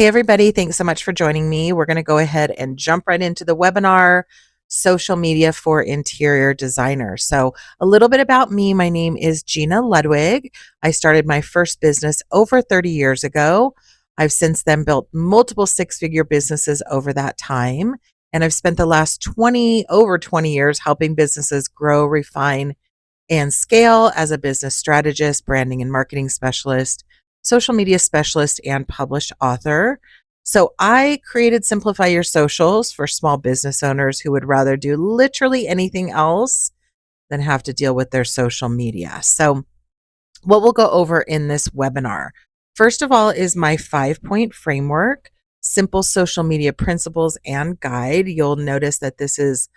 Hey, everybody. Thanks so much for joining me. We're going to go ahead and jump right into the webinar, Social Media for Interior Designers. So a little bit about me. My name is Gina Ludwig. I started my first business over 30 years ago. I've since then built multiple six-figure businesses over that time. And I've spent the last over 20 years helping businesses grow, refine, and scale as a business strategist, branding and marketing specialist, social media specialist, and published author. So I created Simplify Your Socials for small business owners who would rather do literally anything else than have to deal with their social media. So what we'll go over in this webinar, first of all, is my 5-point framework, simple social media principles and guide. You'll notice that this is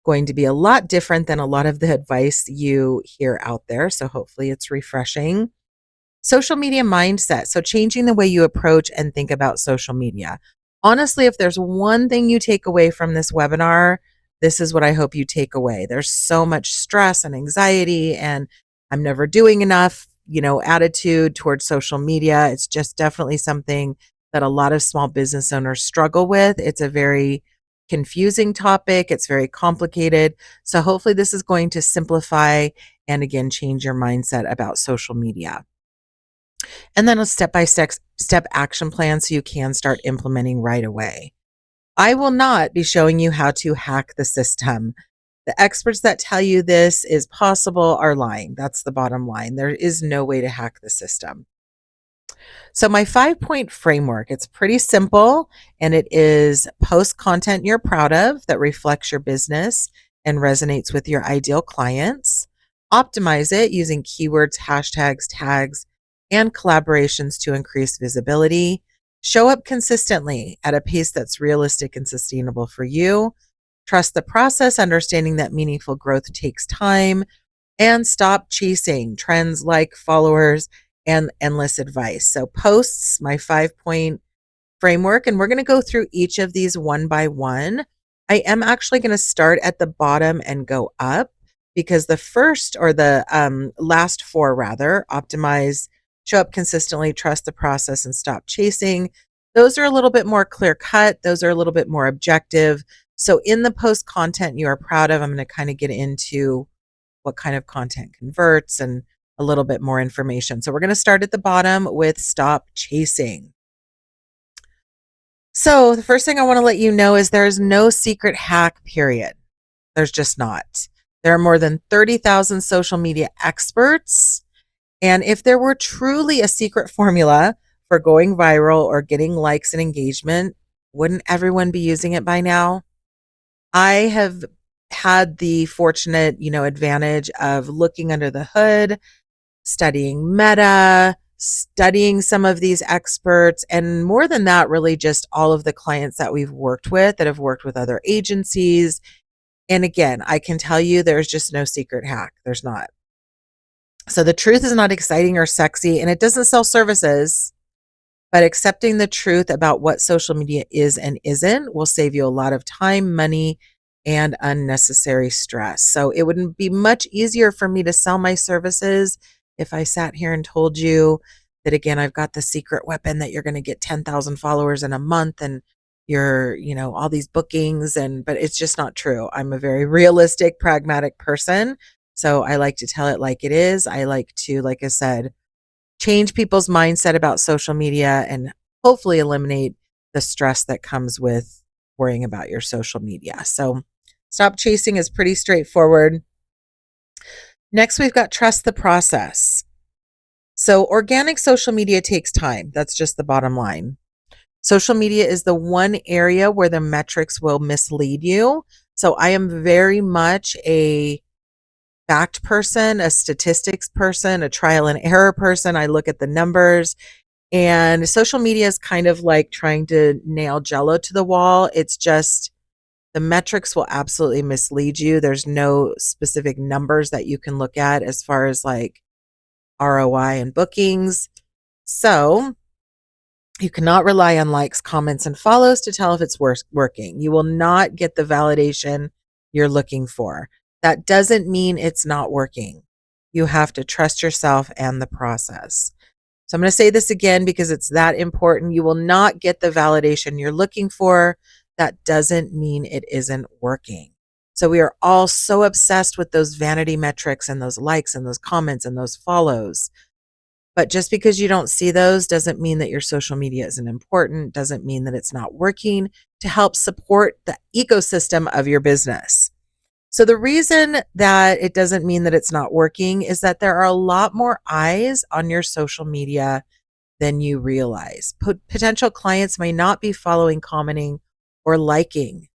going to be a lot different than a lot of the advice you hear out there. So hopefully it's refreshing. Social media mindset. So changing the way you approach and think about social media. Honestly, if there's one thing you take away from this webinar, this is what I hope you take away. There's so much stress and anxiety and I'm never doing enough, attitude towards social media. It's just definitely something that a lot of small business owners struggle with. It's a very confusing topic. It's very complicated. So hopefully this is going to simplify and again change your mindset about social media. And then a step action plan so you can start implementing right away. I will not be showing you how to hack the system. The experts that tell you this is possible are lying. That's the bottom line. There is no way to hack the system. So my 5-point framework, it's pretty simple and it is post content you're proud of that reflects your business and resonates with your ideal clients. Optimize it using keywords, hashtags, tags, and collaborations to increase visibility. Show up consistently at a pace that's realistic and sustainable for you. Trust the process, understanding that meaningful growth takes time, and stop chasing trends like followers and endless advice. So posts, my 5-point framework, and we're going to go through each of these one by one. I am actually going to start at the bottom and go up because the first or the last four rather, optimize, show up consistently, trust the process, and stop chasing. Those are a little bit more clear cut. Those are a little bit more objective. So in the post content you are proud of, I'm going to kind of get into what kind of content converts and a little bit more information. So we're going to start at the bottom with stop chasing. So the first thing I want to let you know is there's no secret hack, period. There's just not. There are more than 30,000 social media experts. And if there were truly a secret formula for going viral or getting likes and engagement, wouldn't everyone be using it by now? I have had the fortunate, advantage of looking under the hood, studying Meta, studying some of these experts, and more than that, really just all of the clients that we've worked with that have worked with other agencies. And again, I can tell you there's just no secret hack. There's not. So the truth is not exciting or sexy, and it doesn't sell services, but accepting the truth about what social media is and isn't will save you a lot of time, money, and unnecessary stress. So it wouldn't be much easier for me to sell my services if I sat here and told you that, again, I've got the secret weapon that you're going to get 10,000 followers in a month and you're, all these bookings, but it's just not true. I'm a very realistic, pragmatic person. So I like to tell it like it is. I like to, like I said, change people's mindset about social media and hopefully eliminate the stress that comes with worrying about your social media. So stop chasing is pretty straightforward. Next, we've got trust the process. So organic social media takes time. That's just the bottom line. Social media is the one area where the metrics will mislead you. So I am very much a fact person, a statistics person, a trial and error person. I look at the numbers, and social media is kind of like trying to nail jello to the wall. It's just the metrics will absolutely mislead you. There's no specific numbers that you can look at as far as like ROI and bookings. So you cannot rely on likes, comments, and follows to tell if it's working. You will not get the validation you're looking for. That doesn't mean it's not working. You have to trust yourself and the process. So I'm going to say this again because it's that important. You will not get the validation you're looking for. That doesn't mean it isn't working. So we are all so obsessed with those vanity metrics and those likes and those comments and those follows. But just because you don't see those doesn't mean that your social media isn't important, doesn't mean that it's not working to help support the ecosystem of your business. So the reason that it doesn't mean that it's not working is that there are a lot more eyes on your social media than you realize. Potential clients may not be following, commenting, or liking,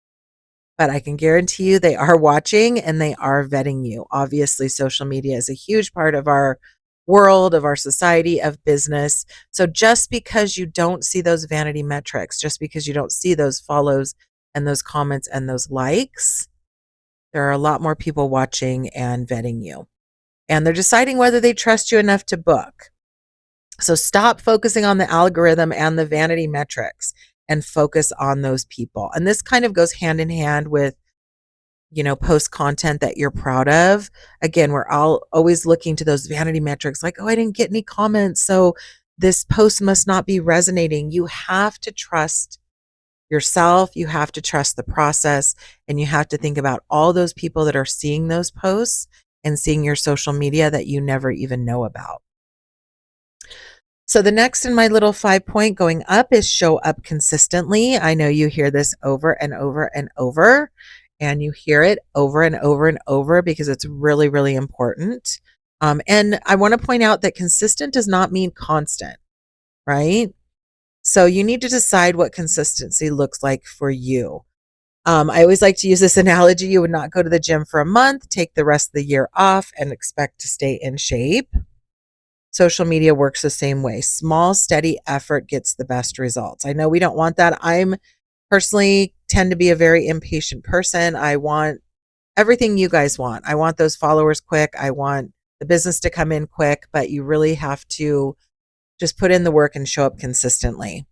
but I can guarantee you they are watching and they are vetting you. Obviously, social media is a huge part of our world, of our society, of business. So just because you don't see those vanity metrics, just because you don't see those follows and those comments and those likes, there are a lot more people watching and vetting you. And they're deciding whether they trust you enough to book. So stop focusing on the algorithm and the vanity metrics and focus on those people. And this kind of goes hand in hand with, post content that you're proud of. Again, we're all always looking to those vanity metrics like, oh, I didn't get any comments, so this post must not be resonating. You have to trust yourself. You have to trust the process, and you have to think about all those people that are seeing those posts and seeing your social media that you never even know about. So the next in my little 5-point going up is show up consistently. I know you hear this over and over and over, and you hear it over and over and over because it's really, really important. And I want to point out that consistent does not mean constant, right? So you need to decide what consistency looks like for you. I always like to use this analogy. You would not go to the gym for a month, take the rest of the year off, and expect to stay in shape. Social media works the same way. Small, steady effort gets the best results. I know we don't want that. I'm personally tend to be a very impatient person. I want everything you guys want. I want those followers quick. I want the business to come in quick, but you really have to just put in the work and show up consistently.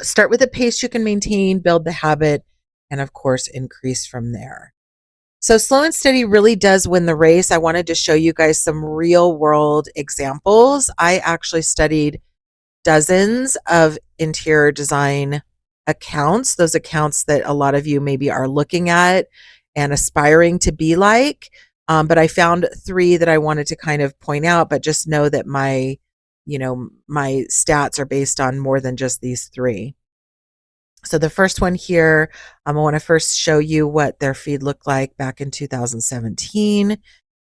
Start with a pace you can maintain, build the habit, and of course, increase from there. So slow and steady really does win the race. I wanted to show you guys some real world examples. I actually studied dozens of interior design accounts, those accounts that a lot of you maybe are looking at and aspiring to be like. But I found 3 that I wanted to kind of point out, but just know that my stats are based on more than just these 3. So the first one here, I want to first show you what their feed looked like back in 2017.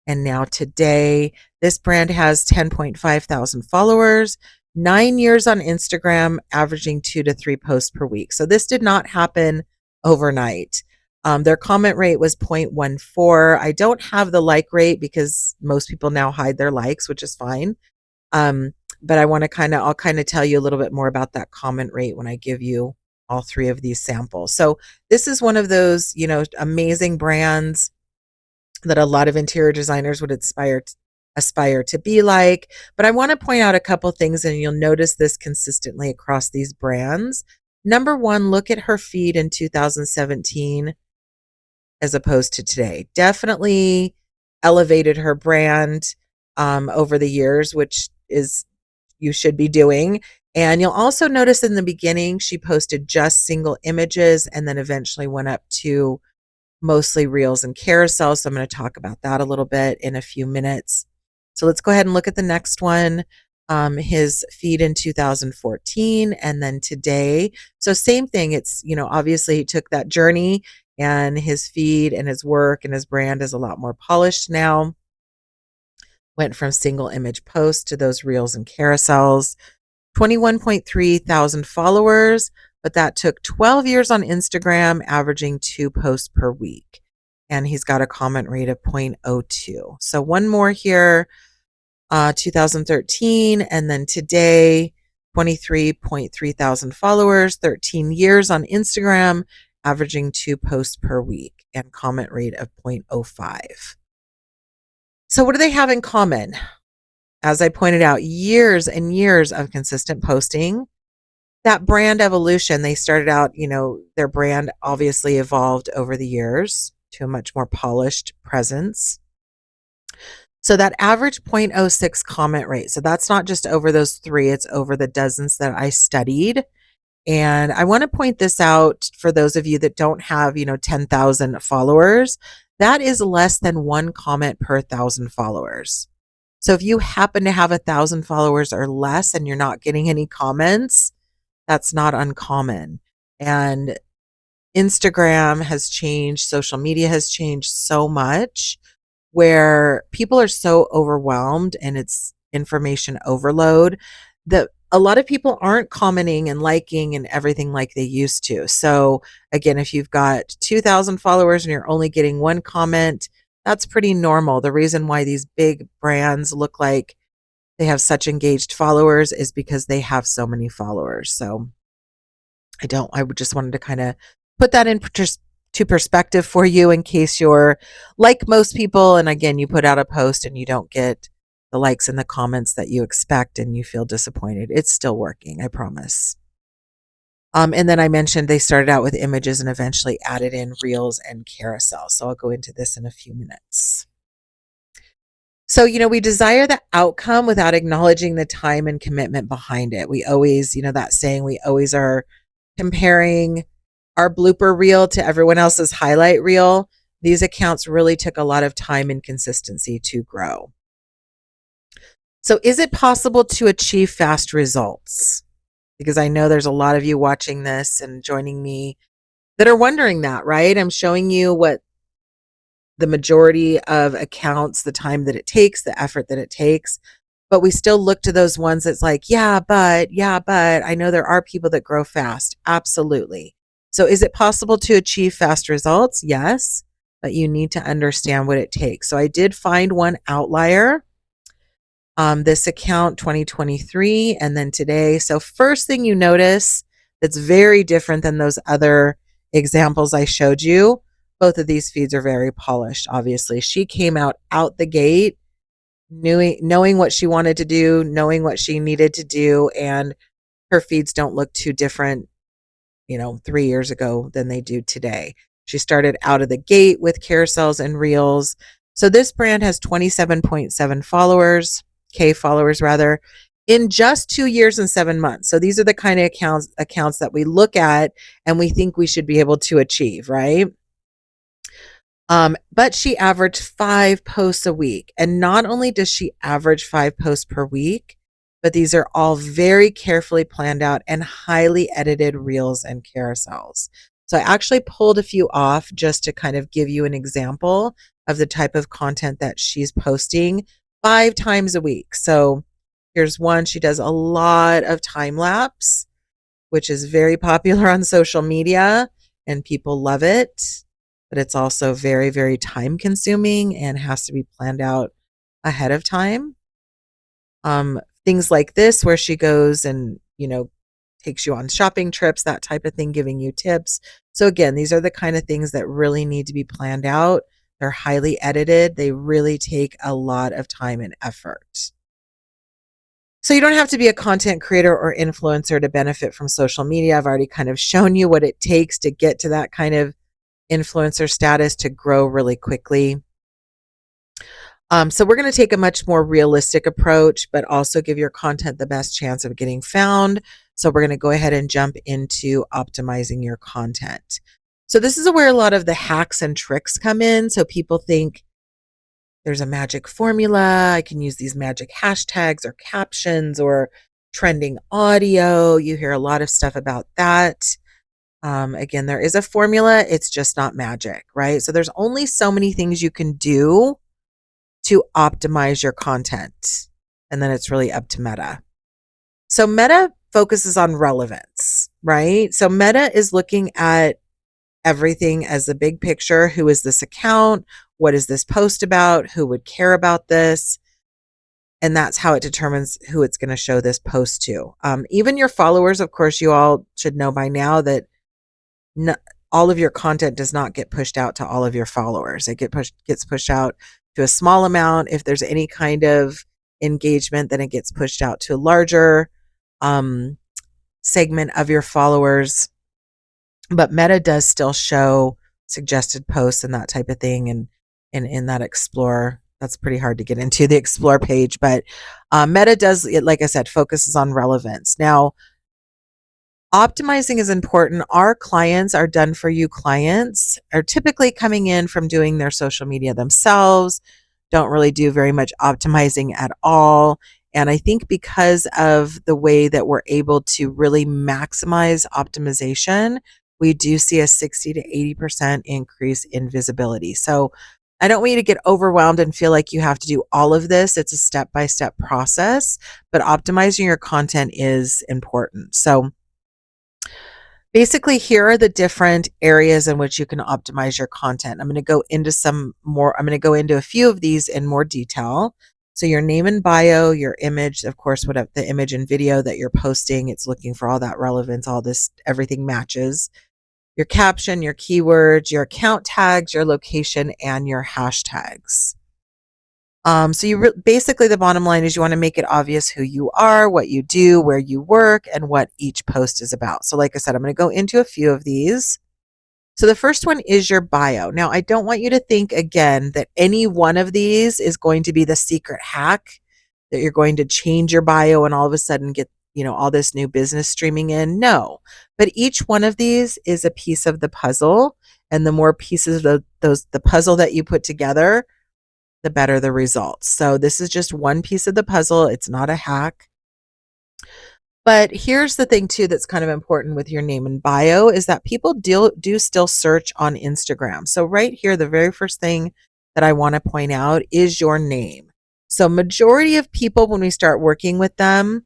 And now today, this brand has 10.5 thousand followers, 9 years on Instagram, averaging 2 to 3 posts per week. So this did not happen overnight. Their comment rate was 0.14. I don't have the like rate because most people now hide their likes, which is fine. But I'll kind of tell you a little bit more about that comment rate when I give you all 3 of these samples. So this is one of those, amazing brands that a lot of interior designers would aspire to be like. But I want to point out a couple things, and you'll notice this consistently across these brands. Number 1, look at her feed in 2017 as opposed to today. Definitely elevated her brand over the years, which is you should be doing. And you'll also notice in the beginning, she posted just single images and then eventually went up to mostly reels and carousels. So I'm going to talk about that a little bit in a few minutes. So let's go ahead and look at the next one. His feed in 2014 and then today. So same thing. It's, obviously he took that journey, and his feed and his work and his brand is a lot more polished now. Went from single image posts to those reels and carousels. 21.3 thousand followers, but that took 12 years on Instagram, averaging 2 posts per week. And he's got a comment rate of 0.02. So one more here, 2013, and then today, 23.3 thousand followers, 13 years on Instagram, averaging 2 posts per week, and comment rate of 0.05. So what do they have in common? As I pointed out, years and years of consistent posting. That brand evolution, they started out, their brand obviously evolved over the years to a much more polished presence. So that average 0.06 comment rate, so that's not just over those three, it's over the dozens that I studied. And I want to point this out for those of you that don't have, 10,000 followers. That is less than one comment per 1,000 followers. So if you happen to have 1,000 followers or less and you're not getting any comments, that's not uncommon. And Instagram has changed, social media has changed so much where people are so overwhelmed and it's information overload that a lot of people aren't commenting and liking and everything like they used to. So again, if you've got 2,000 followers and you're only getting one comment, that's pretty normal. The reason why these big brands look like they have such engaged followers is because they have so many followers. So I just wanted to kind of put that to perspective for you in case you're like most people. And again, you put out a post and you don't get the likes and the comments that you expect and you feel disappointed. It's still working, I promise. And then I mentioned they started out with images and eventually added in reels and carousels. So I'll go into this in a few minutes. So, we desire the outcome without acknowledging the time and commitment behind it. We always, that saying, we always are comparing our blooper reel to everyone else's highlight reel. These accounts really took a lot of time and consistency to grow. So is it possible to achieve fast results? Because I know there's a lot of you watching this and joining me that are wondering that, right? I'm showing you what the majority of accounts, the time that it takes, the effort that it takes. But we still look to those ones that's like, yeah, but I know there are people that grow fast. Absolutely. So is it possible to achieve fast results? Yes, but you need to understand what it takes. So I did find one outlier. This account 2023 and then today. So first thing you notice that's very different than those other examples I showed you. Both of these feeds are very polished, obviously. She came out the gate knowing what she wanted to do, knowing what she needed to do, and her feeds don't look too different, 3 years ago than they do today. She started out of the gate with carousels and reels. So this brand has 27.7 followers rather, in just 2 years and 7 months. So these are the kind of accounts that we look at and we think we should be able to achieve, right? But she averaged 5 posts a week. And not only does she average 5 posts per week, but these are all very carefully planned out and highly edited reels and carousels. So I actually pulled a few off just to kind of give you an example of the type of content that she's posting 5 times a week. So here's one. She does a lot of time lapse, which is very popular on social media and people love it. But it's also very, very time consuming and has to be planned out ahead of time. Things like this, where she goes and, takes you on shopping trips, that type of thing, giving you tips. So again, these are the kind of things that really need to be planned out. They're highly edited. They really take a lot of time and effort. So you don't have to be a content creator or influencer to benefit from social media. I've already kind of shown you what it takes to get to that kind of influencer status to grow really quickly. So we're going to take a much more realistic approach, but also give your content the best chance of getting found. So we're going to go ahead and jump into optimizing your content. So this is where a lot of the hacks and tricks come in. So people think there's a magic formula. I can use these magic hashtags or captions or trending audio. You hear a lot of stuff about that. Again, there is a formula. It's just not magic, right? So there's only so many things you can do to optimize your content. And then it's really up to Meta. So Meta focuses on relevance, right? So Meta is looking at everything as the big picture. Who is this account? What is this post about? Who would care about this? And that's how it determines who it's going to show this post to. Even your followers, of course, you all should know by now that all of your content does not get pushed out to all of your followers. It gets pushed out to a small amount. If there's any kind of engagement, then it gets pushed out to a larger segment of your followers. But Meta does still show suggested posts and that type of thing, and in that explore that's pretty hard to get into the explore page, but Meta does it, like I said, focuses on relevance. Now, optimizing is important. Our clients, our done for you clients, are typically coming in from doing their social media themselves, don't really do very much optimizing at all. And I think because of the way that we're able to really maximize optimization, we do see a 60 to 80% increase in visibility. So I don't want you to get overwhelmed and feel like you have to do all of this. It's a step by step process, but optimizing your content is important. So basically, here are the different areas in which you can optimize your content. I'm going to go into I'm going to go into a few of these in more detail. So your name and bio, your image, of course, whatever the image and video that you're posting, it's looking for all that relevance, all this, everything matches. Your caption, your keywords, your account tags, your location, and your hashtags. So basically the bottom line is you want to make it obvious who you are, what you do, where you work, and what each post is about. So like I said, I'm going to go into a few of these. So the first one is your bio. Now, I don't want you to think again that any one of these is going to be the secret hack that you're going to change your bio and all of a sudden get, all this new business streaming in. No, but each one of these is a piece of the puzzle. And the more pieces of the puzzle that you put together, the better the results. So this is just one piece of the puzzle. It's not a hack. But here's the thing too that's kind of important with your name and bio is that people do still search on Instagram. So right here, the very first thing that I want to point out is your name. So majority of people, when we start working with them,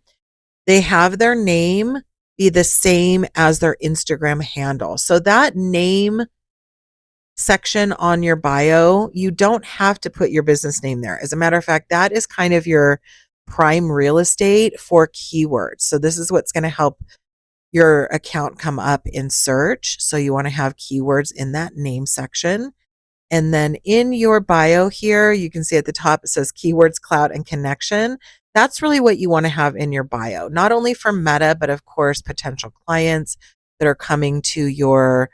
they have their name be the same as their Instagram handle. So that name section on your bio, you don't have to put your business name there. As a matter of fact, that is kind of your prime real estate for keywords. So this is what's going to help your account come up in search. So you want to have keywords in that name section. And then in your bio here, you can see at the top, it says keywords, clout, and connection. That's really what you want to have in your bio, not only for Meta, but of course, potential clients that are coming to your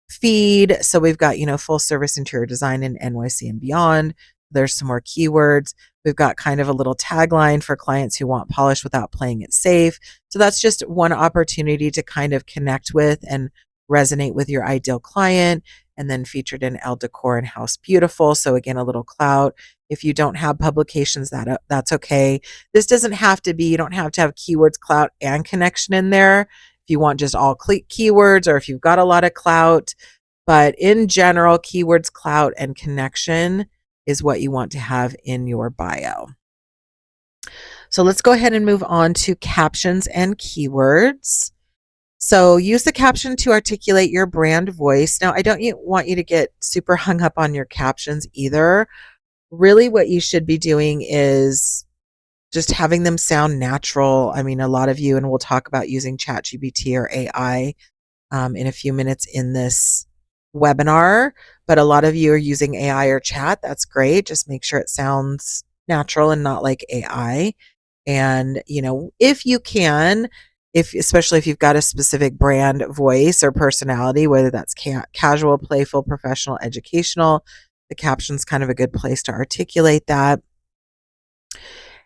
feed. So we've got, full service interior design in NYC and beyond. There's some more keywords. We've got kind of a little tagline for clients who want polish without playing it safe. So that's just one opportunity to kind of connect with and resonate with your ideal client. And then featured in Elle Decor and House Beautiful. So again, a little clout. If you don't have publications, that's okay. This doesn't have to be, you don't have to have keywords, clout, and connection in there. If you want just all keywords or if you've got a lot of clout. But in general, keywords, clout, and connection is what you want to have in your bio. So let's go ahead and move on to captions and keywords. So use the caption to articulate your brand voice. Now, I don't want you to get super hung up on your captions either. Really, what you should be doing is just having them sound natural. I mean, a lot of you, and we'll talk about using ChatGPT or AI in a few minutes in this webinar, but a lot of you are using AI or chat. That's great. Just make sure it sounds natural and not like AI. And, if you can, especially if you've got a specific brand voice or personality, whether that's casual, playful, professional, educational, the caption's kind of a good place to articulate that.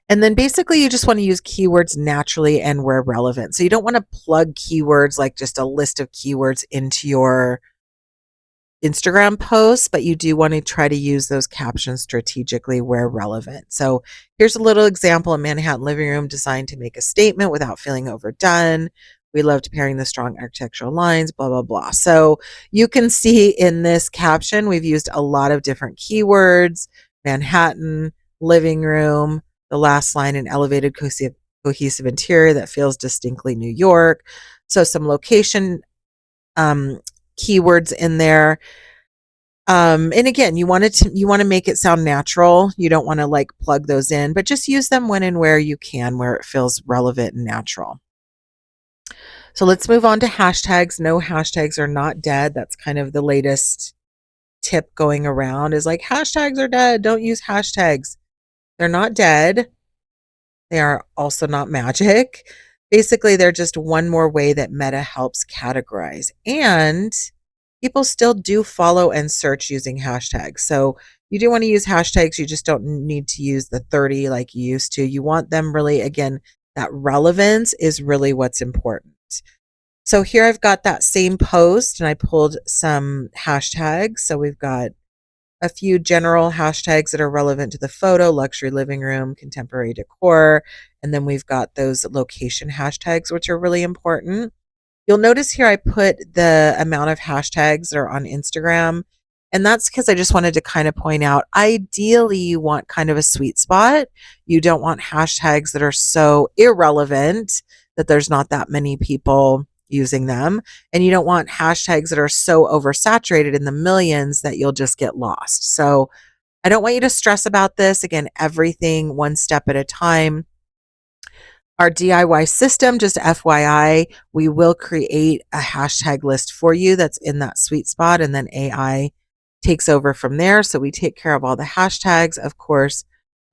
And then basically you just want to use keywords naturally and where relevant. So you don't want to plug keywords like just a list of keywords into your Instagram posts, but you do want to try to use those captions strategically where relevant. So here's a little example: a Manhattan living room designed to make a statement without feeling overdone. We loved pairing the strong architectural lines, blah, blah, blah. So you can see in this caption, we've used a lot of different keywords: Manhattan, living room, the last line, an elevated, cohesive interior that feels distinctly New York. So some location keywords in there. And again, you want to make it sound natural. You don't want to like plug those in, but just use them when and where you can, where it feels relevant and natural. So let's move on to hashtags. No, hashtags are not dead. That's kind of the latest tip going around, is like hashtags are dead. Don't use hashtags. They're not dead. They are also not magic. Basically, they're just one more way that Meta helps categorize. And people still do follow and search using hashtags. So You do want to use hashtags. You just don't need to use the 30 like you used to. You want them really, again, that relevance is really what's important. So here I've got that same post and I pulled some hashtags. So we've got a few general hashtags that are relevant to the photo: luxury living room, contemporary decor. And then we've got those location hashtags, which are really important. You'll notice here I put the amount of hashtags that are on Instagram. And that's because I just wanted to kind of point out, ideally, you want kind of a sweet spot. You don't want hashtags that are so irrelevant that there's not that many people using them. And you don't want hashtags that are so oversaturated in the millions that you'll just get lost. So I don't want you to stress about this. Again, everything one step at a time. Our DIY system, just FYI, we will create a hashtag list for you that's in that sweet spot, and then AI takes over from there. So we take care of all the hashtags. Of course,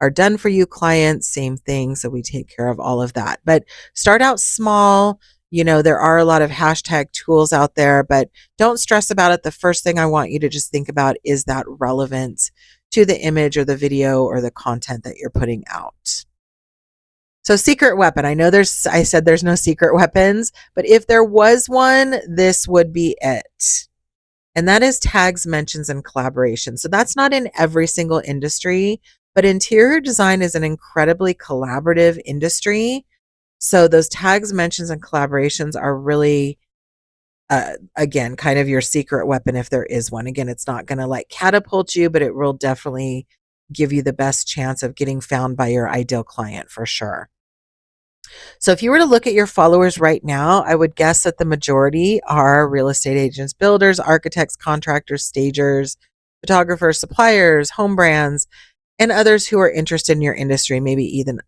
our done for you clients, same thing. So we take care of all of that. But start out small. You know, there are a lot of hashtag tools out there, but don't stress about it. The first thing I want you to just think about is that relevance to the image or the video or the content that you're putting out. So secret weapon. I said there's no secret weapons, but if there was one, this would be it. And that is tags, mentions, and collaboration. So that's not in every single industry, but interior design is an incredibly collaborative industry. So those tags, mentions, and collaborations are really, again, kind of your secret weapon if there is one. Again, it's not going to like catapult you, but it will definitely give you the best chance of getting found by your ideal client for sure. So if you were to look at your followers right now, I would guess that the majority are real estate agents, builders, architects, contractors, stagers, photographers, suppliers, home brands, and others who are interested in your industry, maybe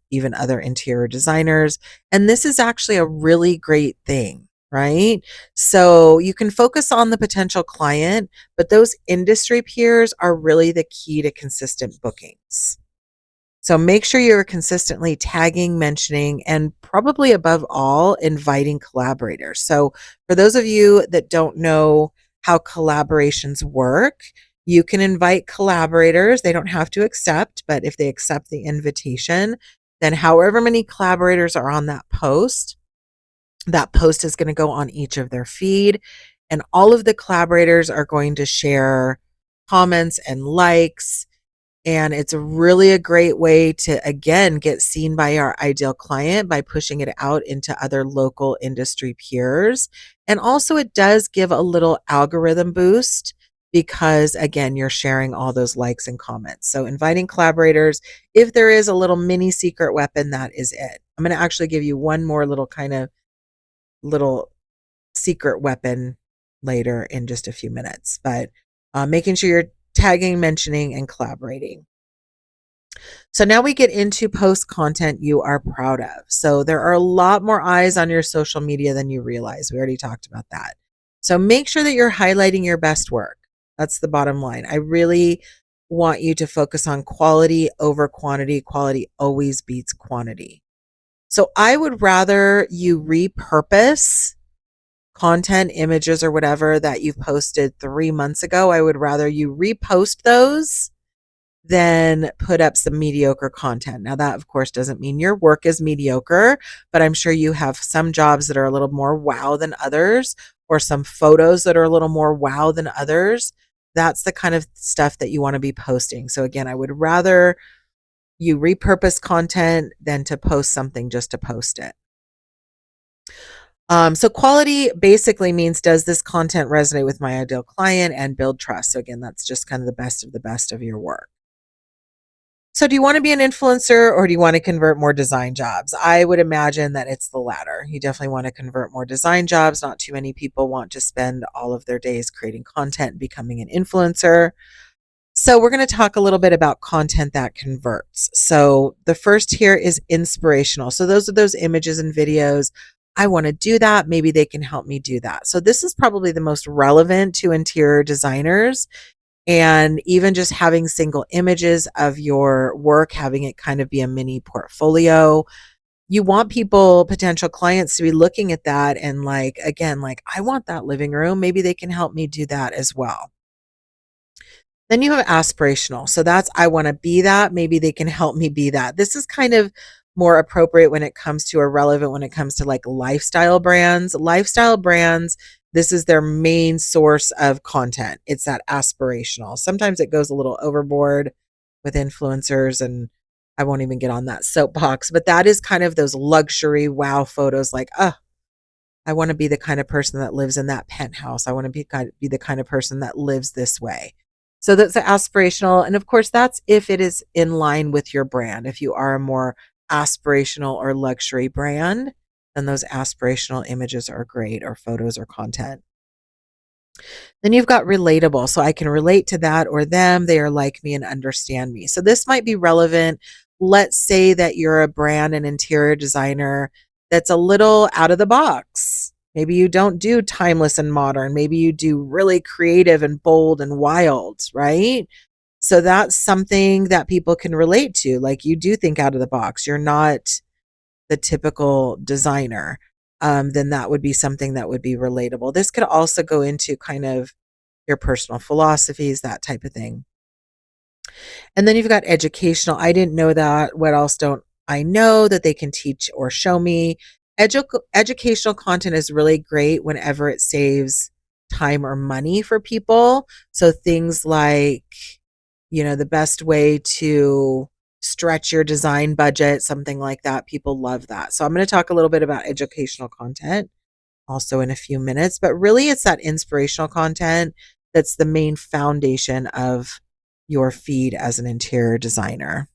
even other interior designers. And this is actually a really great thing, right? So you can focus on the potential client, but those industry peers are really the key to consistent bookings. So make sure you're consistently tagging, mentioning, and probably above all, inviting collaborators. So for those of you that don't know how collaborations work, you can invite collaborators. They don't have to accept, but if they accept the invitation, then however many collaborators are on that post is going to go on each of their feed. And all of the collaborators are going to share comments and likes. And it's really a great way to, again, get seen by our ideal client by pushing it out into other local industry peers. And also it does give a little algorithm boost because, again, you're sharing all those likes and comments. So inviting collaborators, if there is a little mini secret weapon, that is it. I'm going to actually give you one more little kind of little secret weapon later in just a few minutes, but making sure you're tagging, mentioning, and collaborating. So now we get into post content you are proud of. So there are a lot more eyes on your social media than you realize. We already talked about that. So make sure that you're highlighting your best work. That's the bottom line. I really want you to focus on quality over quantity. Quality always beats quantity. So I would rather you repurpose content, images, or whatever that you've posted 3 months ago. I would rather you repost those than put up some mediocre content. Now, that of course doesn't mean your work is mediocre, but I'm sure you have some jobs that are a little more wow than others, or some photos that are a little more wow than others. That's the kind of stuff that you want to be posting. So again, I would rather you repurpose content than to post something just to post it. So quality basically means, does this content resonate with my ideal client and build trust? So again, that's just kind of the best of your work. So do you want to be an influencer or do you want to convert more design jobs? I would imagine that it's the latter. You definitely want to convert more design jobs. Not too many people want to spend all of their days creating content and becoming an influencer. So we're going to talk a little bit about content that converts. So the first here is inspirational. So those are those images and videos. I want to do that. Maybe they can help me do that. So this is probably the most relevant to interior designers. And even just having single images of your work, having it kind of be a mini portfolio. You want people, potential clients, to be looking at that and like, again, like, I want that living room. Maybe they can help me do that as well. Then you have aspirational. So that's, I want to be that. Maybe they can help me be that. This is kind of more appropriate when it comes to, or relevant when it comes to like lifestyle brands. Lifestyle brands, this is their main source of content. It's that aspirational. Sometimes it goes a little overboard with influencers, and I won't even get on that soapbox, but that is kind of those luxury wow photos like, I want to be the kind of person that lives in that penthouse. I want to be the kind of person that lives this way. So that's aspirational. And of course, that's if it is in line with your brand. If you are a more aspirational or luxury brand, then those aspirational images are great, or photos or content. Then you've got relatable. So I can relate to that or them. They are like me and understand me. So this might be relevant. Let's say that you're a brand and interior designer that's a little out of the box. Maybe you don't do timeless and modern. Maybe you do really creative and bold and wild, right? So that's something that people can relate to. Like, you do think out of the box. You're not the typical designer. Then that would be something that would be relatable. This could also go into kind of your personal philosophies, that type of thing. And then you've got educational. I didn't know that. What else don't I know that they can teach or show me? Educational content is really great whenever it saves time or money for people. So things like, the best way to stretch your design budget, something like that. People love that. So I'm going to talk a little bit about educational content also in a few minutes, but really it's that inspirational content that's the main foundation of your feed as an interior designer.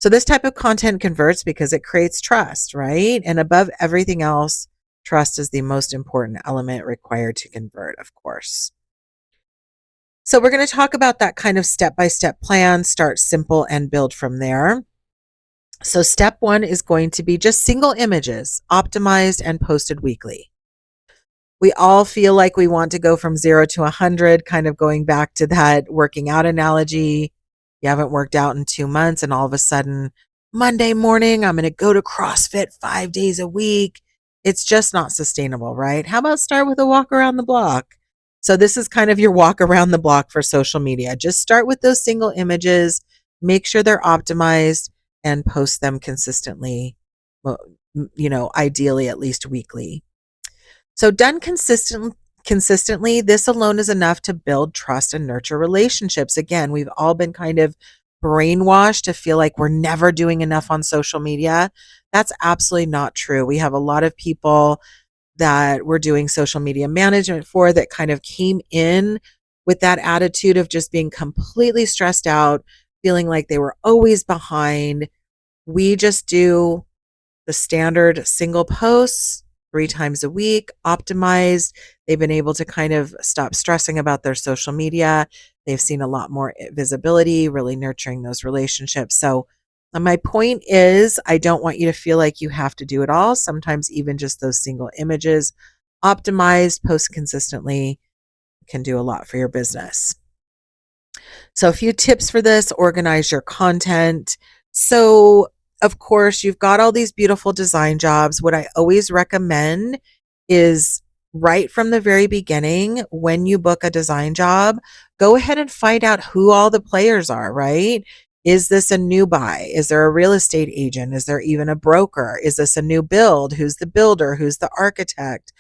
So this type of content converts because it creates trust, right? And above everything else, trust is the most important element required to convert, of course. So we're going to talk about that kind of step-by-step plan, start simple and build from there. So step one is going to be just single images, optimized and posted weekly. We all feel like we want to go from 0 to 100, kind of going back to that working out analogy. You haven't worked out in 2 months, and all of a sudden, Monday morning, I'm going to go to CrossFit 5 days a week. It's just not sustainable, right? How about start with a walk around the block? So this is kind of your walk around the block for social media. Just start with those single images, make sure they're optimized, and post them consistently, ideally at least weekly. So done consistently, this alone is enough to build trust and nurture relationships. Again, we've all been kind of brainwashed to feel like we're never doing enough on social media. That's absolutely not true. We have a lot of people that we're doing social media management for that kind of came in with that attitude of just being completely stressed out, feeling like they were always behind. We just do the standard single posts 3 times a week, optimized. They've been able to kind of stop stressing about their social media. They've seen a lot more visibility, really nurturing those relationships. So my point is, I don't want you to feel like you have to do it all. Sometimes even just those single images, optimized, post consistently, can do a lot for your business. So a few tips for this: organize your content. So of course, you've got all these beautiful design jobs. What I always recommend is right from the very beginning, when you book a design job, go ahead and find out who all the players are, right? Is this a new buy? Is there a real estate agent? Is there even a broker? Is this a new build? Who's the builder? Who's the architect?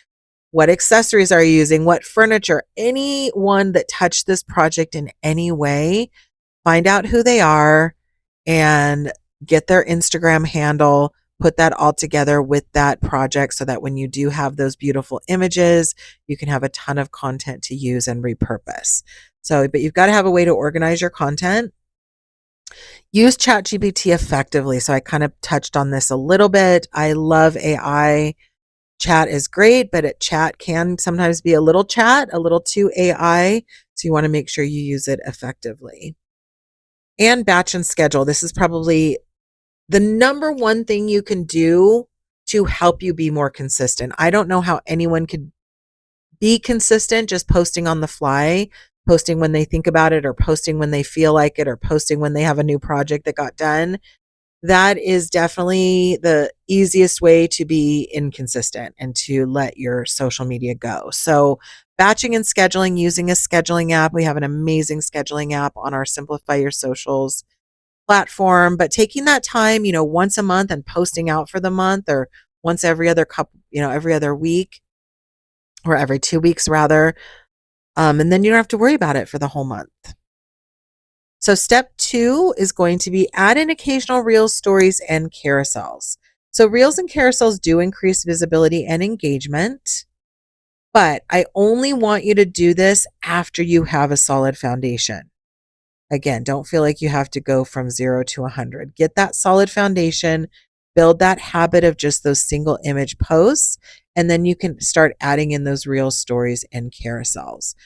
What accessories are you using? What furniture? Anyone that touched this project in any way, find out who they are and get their Instagram handle, put that all together with that project so that when you do have those beautiful images, you can have a ton of content to use and repurpose. So, but you've got to have a way to organize your content. Use ChatGPT effectively. So I kind of touched on this a little bit. I love AI. Chat is great, but chat can sometimes be a little too AI. So you want to make sure you use it effectively. And batch and schedule. This is probably the number one thing you can do to help you be more consistent. I don't know how anyone could be consistent just posting on the fly, posting when they think about it, or posting when they feel like it, or posting when they have a new project that got done. that is definitely the easiest way to be inconsistent and to let your social media go. So, batching and scheduling using a scheduling app. We have an amazing scheduling app on our Simplify Your Socials platform, but taking that time, once a month and posting out for the month, or once every other couple, every other week, or every 2 weeks rather. And then you don't have to worry about it for the whole month. So step 2 is going to be add in occasional reels, stories, and carousels. So reels and carousels do increase visibility and engagement, but I only want you to do this after you have a solid foundation. Again, don't feel like you have to go from 0 to 100. Get that solid foundation, build that habit of just those single image posts, and then you can start adding in those real stories and carousels.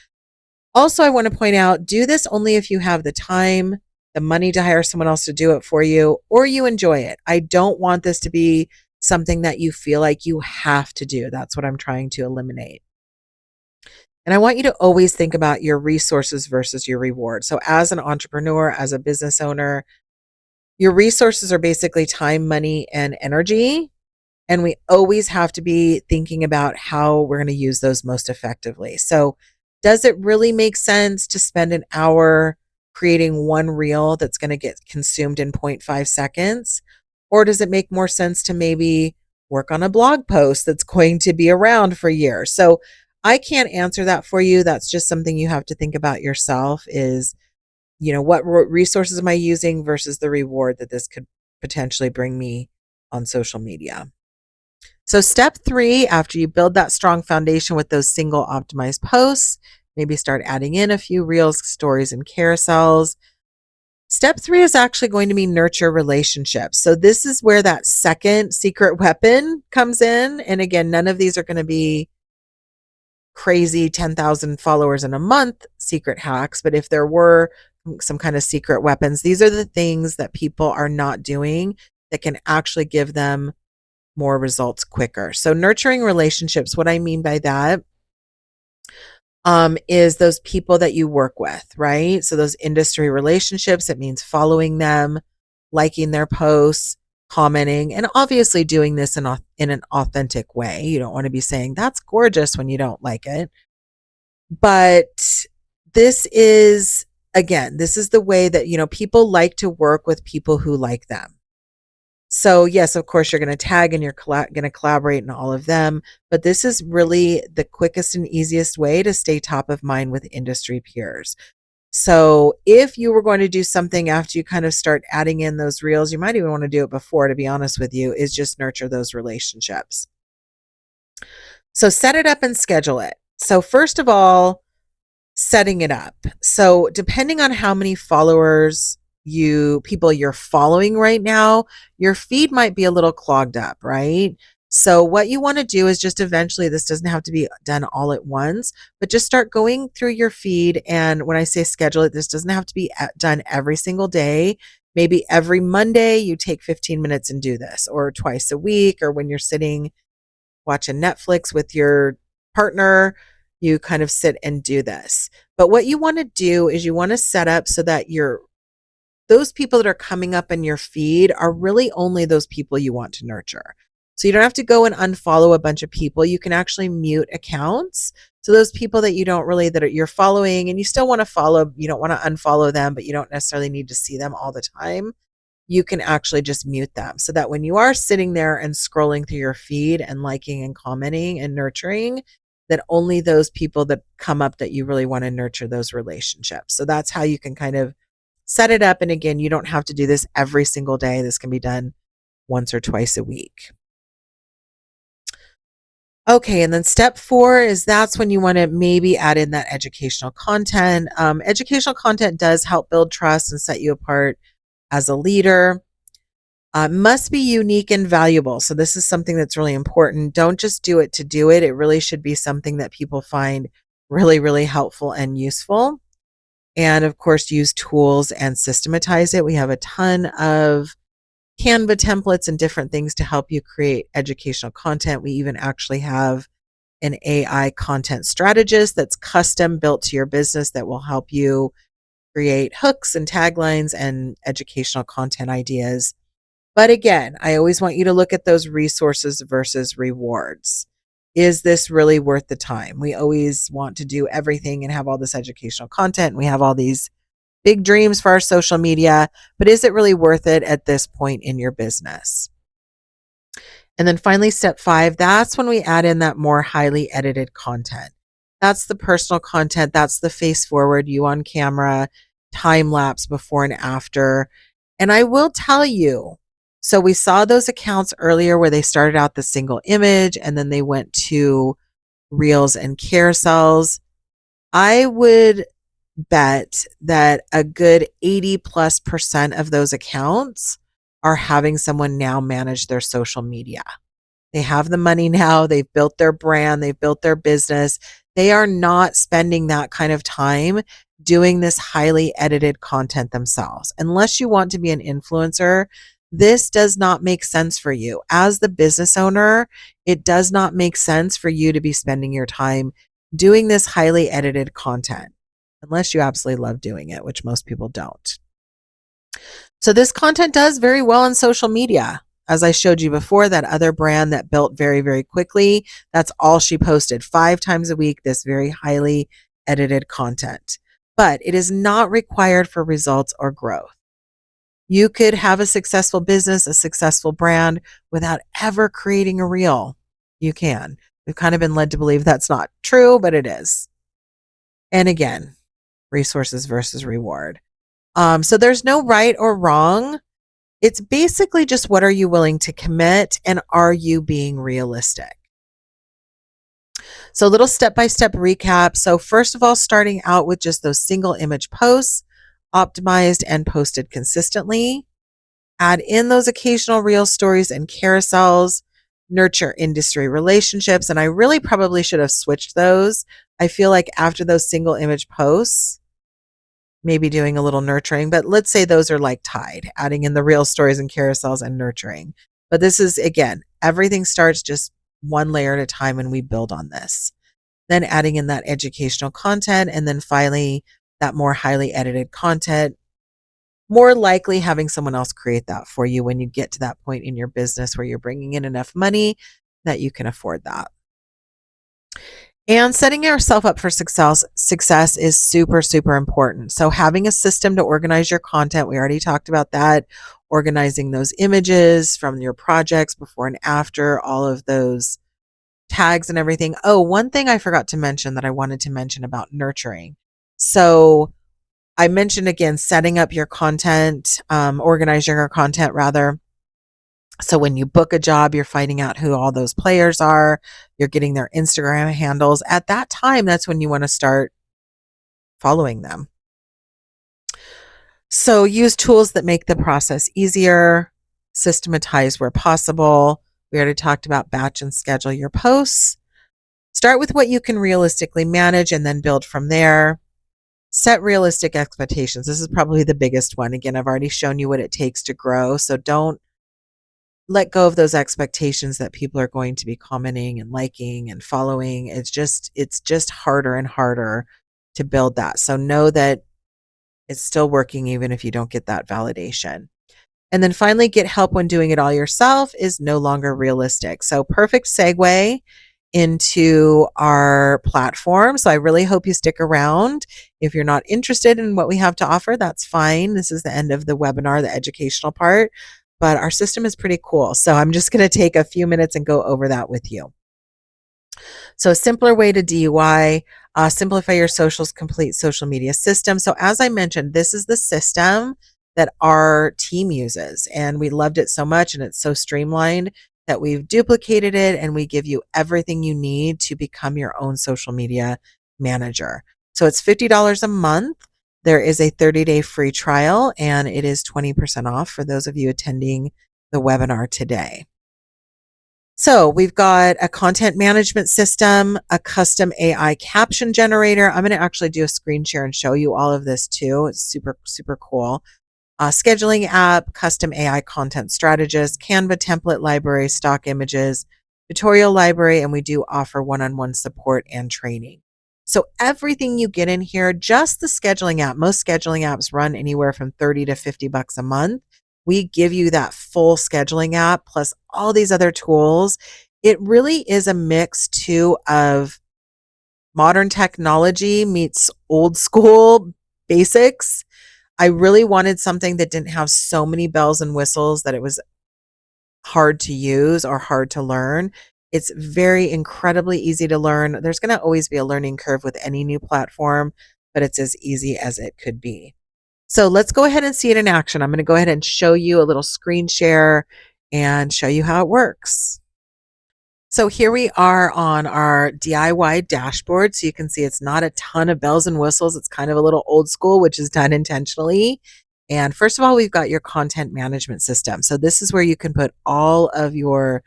Also, I want to point out, do this only if you have the time, the money to hire someone else to do it for you, or you enjoy it. I don't want this to be something that you feel like you have to do. That's what I'm trying to eliminate. And I want you to always think about your resources versus your reward. So, as an entrepreneur, as a business owner, your resources are basically time, money, and energy. And we always have to be thinking about how we're going to use those most effectively. So, does it really make sense to spend an hour creating one reel that's going to get consumed in 0.5 seconds? Or does it make more sense to maybe work on a blog post that's going to be around for years? So, I can't answer that for you. That's just something you have to think about yourself is, what resources am I using versus the reward that this could potentially bring me on social media. So step 3, after you build that strong foundation with those single optimized posts, maybe start adding in a few reels, stories, and carousels. Step 3 is actually going to be nurture relationships. So this is where that second secret weapon comes in. And again, none of these are going to be crazy 10,000 followers in a month secret hacks, but if there were some kind of secret weapons, these are the things that people are not doing that can actually give them more results quicker. So nurturing relationships, what I mean by that is those people that you work with, right? So those industry relationships, it means following them, liking their posts, commenting, and obviously doing this in an authentic way. You don't want to be saying, that's gorgeous when you don't like it. But this is, again, this is the way that, people like to work with people who like them. So yes, of course, you're going to tag and you're going to collaborate in all of them, but this is really the quickest and easiest way to stay top of mind with industry peers. So if you were going to do something after you kind of start adding in those reels, you might even want to do it before, to be honest with you, is just nurture those relationships. So set it up and schedule it. So first of all, setting it up. So depending on how many followers people you're following right now, your feed might be a little clogged up, right? So what you want to do is just eventually, this doesn't have to be done all at once, but just start going through your feed. And when I say schedule it, this doesn't have to be done every single day. Maybe every Monday you take 15 minutes and do this, or twice a week, or when you're sitting watching Netflix with your partner, you kind of sit and do this. But what you want to do is you want to set up so that those people that are coming up in your feed are really only those people you want to nurture. So you don't have to go and unfollow a bunch of people. You can actually mute accounts. So those people that you don't really, you're following and you still want to follow, you don't want to unfollow them, but you don't necessarily need to see them all the time. You can actually just mute them so that when you are sitting there and scrolling through your feed and liking and commenting and nurturing, that only those people that come up that you really want to nurture those relationships. So that's how you can kind of set it up. And again, you don't have to do this every single day. This can be done once or twice a week. Okay, and then step 4 is that's when you want to maybe add in that educational content. Educational content does help build trust and set you apart as a leader. Must be unique and valuable. So this is something that's really important. Don't just do it to do it. It really should be something that people find really, really helpful and useful. And of course, use tools and systematize it. We have a ton of Canva templates and different things to help you create educational content. We even actually have an AI content strategist that's custom built to your business that will help you create hooks and taglines and educational content ideas But again, I always want you to look at those resources versus rewards. Is this really worth the time? We always want to do everything and have all this educational content. We have all these big dreams for our social media, but is it really worth it at this point in your business? And then finally, step 5, that's when we add in that more highly edited content. That's the personal content. That's the face forward, you on camera, time lapse before and after. And I will tell you, so we saw those accounts earlier where they started out the single image and then they went to reels and carousels. I would bet that a good 80+% of those accounts are having someone now manage their social media. They have the money now, they've built their brand, they've built their business. They are not spending that kind of time doing this highly edited content themselves. Unless you want to be an influencer, this does not make sense for you. As the business owner, it does not make sense for you to be spending your time doing this highly edited content, unless you absolutely love doing it, which most people don't. So this content does very well on social media. As I showed you before, that other brand that built very, very quickly, that's all she posted 5 times a week, this very highly edited content. But it is not required for results or growth. You could have a successful business, a successful brand without ever creating a reel. You can. We've kind of been led to believe that's not true, but it is. And again, resources versus reward. So there's no right or wrong. It's basically just what are you willing to commit and are you being realistic? So a little step-by-step recap. So first of all, starting out with just those single image posts, optimized and posted consistently. Add in those occasional reel stories and carousels, nurture industry relationships. And I really probably should have switched those. I feel like after those single image posts, maybe doing a little nurturing, but let's say those are like tied, adding in the real stories and carousels and nurturing. But this is, again, everything starts just one layer at a time and we build on this. Then adding in that educational content and then finally that more highly edited content, more likely having someone else create that for you when you get to that point in your business where you're bringing in enough money that you can afford that. And setting yourself up for success is super, super important. So having a system to organize your content, we already talked about that, organizing those images from your projects before and after, all of those tags and everything. Oh, one thing I forgot to mention that I wanted to mention about nurturing. So I mentioned again, setting up your content, organizing your content rather. So when you book a job, you're finding out who all those players are. You're getting their Instagram handles. At that time, that's when you want to start following them. So use tools that make the process easier, systematize where possible. We already talked about batch and schedule your posts. Start with what you can realistically manage and then build from there. Set realistic expectations. This is probably the biggest one. Again, I've already shown you what it takes to grow. So don't let go of those expectations that people are going to be commenting and liking and following. It's just harder and harder to build that. So know that it's still working even if you don't get that validation. And then finally, get help when doing it all yourself is no longer realistic. So perfect segue into our platform. So I really hope you stick around. If you're not interested in what we have to offer, that's fine. This is the end of the webinar, the educational part, but our system is pretty cool. So I'm just going to take a few minutes and go over that with you. So a simpler way to DUI, simplify your socials, complete social media system. So as I mentioned, this is the system that our team uses, and we loved it so much, and it's so streamlined that we've duplicated it, and we give you everything you need to become your own social media manager. So it's $50 a month. There is a 30-day free trial, and it is 20% off for those of you attending the webinar today. So we've got a content management system, a custom AI caption generator. I'm going to actually do a screen share and show you all of this too. It's super, super cool. Scheduling app, custom AI content strategist, Canva template library, stock images, tutorial library, and we do offer one-on-one support and training. So everything you get in here, just the scheduling app, most scheduling apps run anywhere from $30 to $50 a month. we give you that full scheduling app plus all these other tools. It really is a mix too of modern technology meets old school basics. I really wanted something that didn't have so many bells and whistles that it was hard to use or hard to learn. It's very incredibly easy to learn. There's going to always be a learning curve with any new platform, but it's as easy as it could be. So let's go ahead and see it in action. I'm going to go ahead and show you a little screen share and show you how it works. So here we are on our DIY dashboard. So you can see it's not a ton of bells and whistles. It's kind of a little old school, which is done intentionally. And first of all, we've got your content management system. So this is where you can put all of your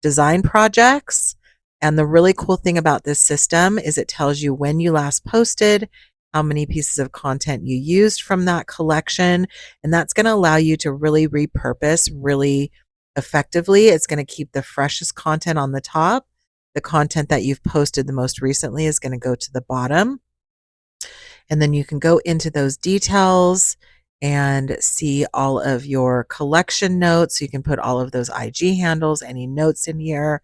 design projects. And the really cool thing about this system is it tells you when you last posted, how many pieces of content you used from that collection. And that's going to allow you to really repurpose really effectively. It's going to keep the freshest content on the top. The content that you've posted the most recently is going to go to the bottom. And then you can go into those details and see all of your collection notes. You can put all of those IG handles, any notes in here,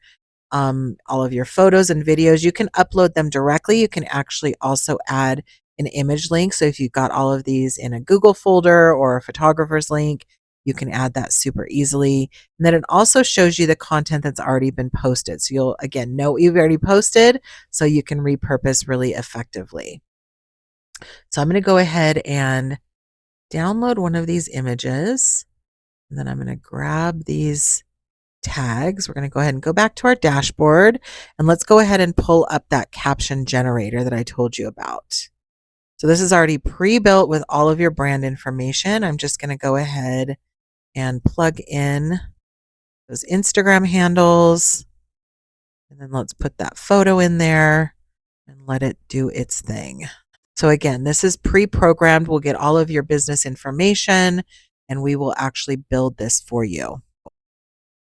all of your photos and videos. You can upload them directly. You can actually also add an image link. So if you've got all of these in a Google folder or a photographer's link, you can add that super easily. And then it also shows you the content that's already been posted. So you'll, again, know what you've already posted so you can repurpose really effectively. So I'm going to go ahead and download one of these images. And then I'm going to grab these tags. We're going to go ahead and go back to our dashboard. And let's go ahead and pull up that caption generator that I told you about. So this is already pre-built with all of your brand information. I'm just going to go ahead and plug in those Instagram handles. And then let's put that photo in there and let it do its thing. So again, this is pre-programmed. We'll get all of your business information and we will actually build this for you.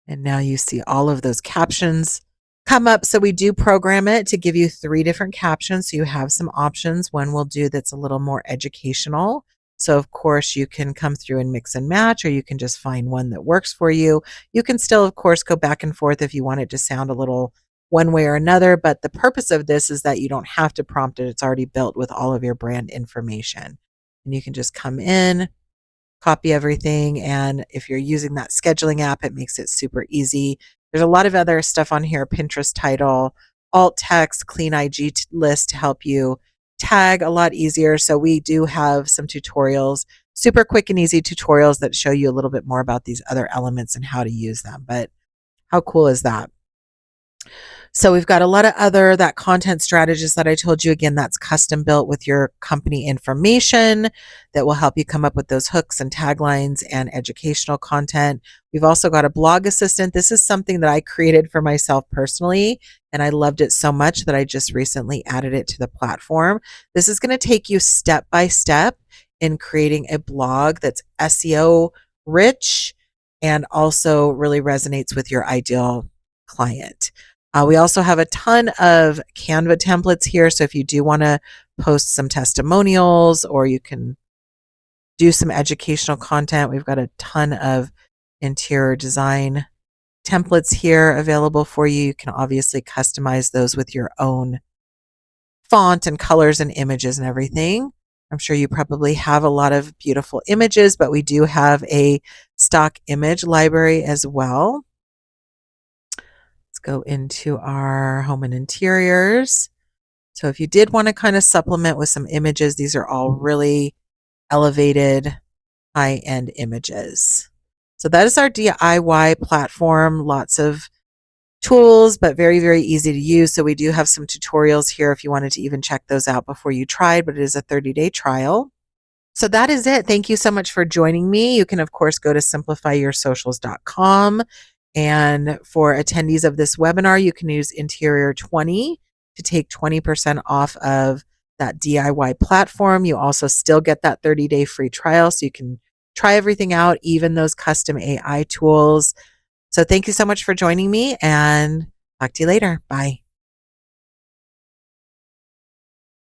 And now you see all of those captions come up. So we do program it to give you 3 different captions. So you have some options. One we'll do that's a little more educational. So of course you can come through and mix and match, or you can just find one that works for you. You can still, of course, go back and forth if you want it to sound a little one way or another. But the purpose of this is that you don't have to prompt it. It's already built with all of your brand information. And you can just come in, copy everything. And if you're using that scheduling app, it makes it super easy. There's a lot of other stuff on here: Pinterest title, alt text, clean IG list to help you tag a lot easier. So we do have some tutorials, super quick and easy tutorials that show you a little bit more about these other elements and how to use them. But how cool is that? So we've got a lot of that content strategist that I told you. Again, that's custom built with your company information that will help you come up with those hooks and taglines and educational content. We've also got a blog assistant. This is something that I created for myself personally, and I loved it so much that I just recently added it to the platform. This is going to take you step by step in creating a blog that's SEO rich and also really resonates with your ideal client. We also have a ton of Canva templates here. So if you do want to post some testimonials or you can do some educational content, we've got a ton of interior design templates here available for you. You can obviously customize those with your own font and colors and images and everything. I'm sure you probably have a lot of beautiful images, but we do have a stock image library as well. Go into our home and interiors. So if you did want to kind of supplement with some images, these are all really elevated high-end images. So that is our DIY platform. Lots of tools, but very, very easy to use. So we do have some tutorials here if you wanted to even check those out before you tried, but it is a 30-day trial. So that is it. Thank you so much for joining me. You can, of course, go to simplifyyoursocials.com. And for attendees of this webinar, you can use Interior 20 to take 20% off of that DIY platform. You also still get that 30-day free trial, so you can try everything out, even those custom AI tools. So thank you so much for joining me, and talk to you later. Bye.